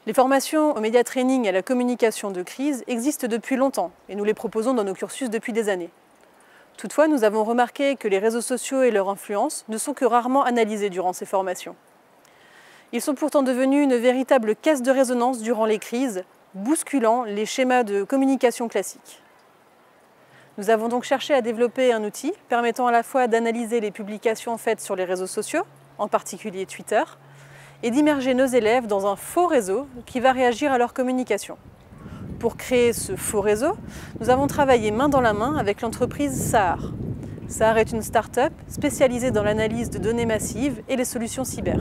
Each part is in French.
Les formations au média training et à la communication de crise existent depuis longtemps et nous les proposons dans nos cursus depuis des années. Toutefois, nous avons remarqué que les réseaux sociaux et leur influence ne sont que rarement analysés durant ces formations. Ils sont pourtant devenus une véritable caisse de résonance durant les crises, bousculant les schémas de communication classiques. Nous avons donc cherché à développer un outil permettant à la fois d'analyser les publications faites sur les réseaux sociaux, en particulier Twitter, et d'immerger nos élèves dans un faux réseau qui va réagir à leur communication. Pour créer ce faux réseau, nous avons travaillé main dans la main avec l'entreprise Sahar. Sahar est une start-up spécialisée dans l'analyse de données massives et les solutions cyber.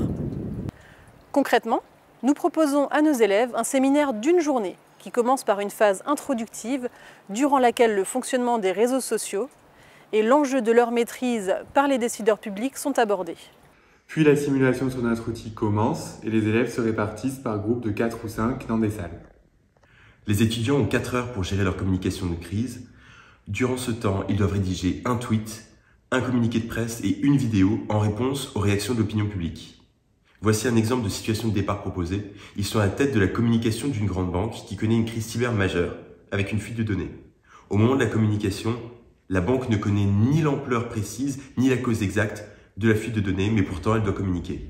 Concrètement, nous proposons à nos élèves un séminaire d'une journée qui commence par une phase introductive durant laquelle le fonctionnement des réseaux sociaux et l'enjeu de leur maîtrise par les décideurs publics sont abordés. Puis la simulation sur notre outil commence et les élèves se répartissent par groupe de 4 ou 5 dans des salles. Les étudiants ont 4 heures pour gérer leur communication de crise. Durant ce temps, ils doivent rédiger un tweet, un communiqué de presse et une vidéo en réponse aux réactions de l'opinion publique. Voici un exemple de situation de départ proposée. Ils sont à la tête de la communication d'une grande banque qui connaît une crise cyber majeure, avec une fuite de données. Au moment de la communication, la banque ne connaît ni l'ampleur précise, ni la cause exacte de la fuite de données, mais pourtant elle doit communiquer.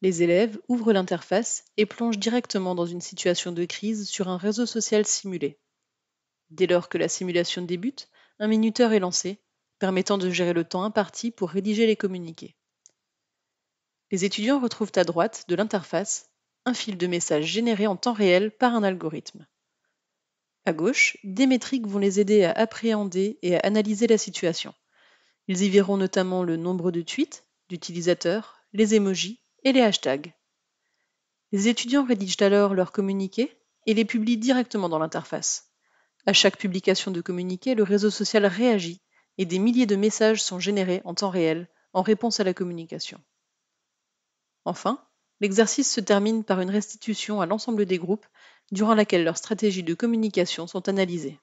Les élèves ouvrent l'interface et plongent directement dans une situation de crise sur un réseau social simulé. Dès lors que la simulation débute, un minuteur est lancé, permettant de gérer le temps imparti pour rédiger les communiqués. Les étudiants retrouvent à droite de l'interface un fil de messages générés en temps réel par un algorithme. À gauche, des métriques vont les aider à appréhender et à analyser la situation. Ils y verront notamment le nombre de tweets, d'utilisateurs, les emojis et les hashtags. Les étudiants rédigent alors leurs communiqués et les publient directement dans l'interface. À chaque publication de communiqué, le réseau social réagit et des milliers de messages sont générés en temps réel en réponse à la communication. Enfin, l'exercice se termine par une restitution à l'ensemble des groupes durant laquelle leurs stratégies de communication sont analysées.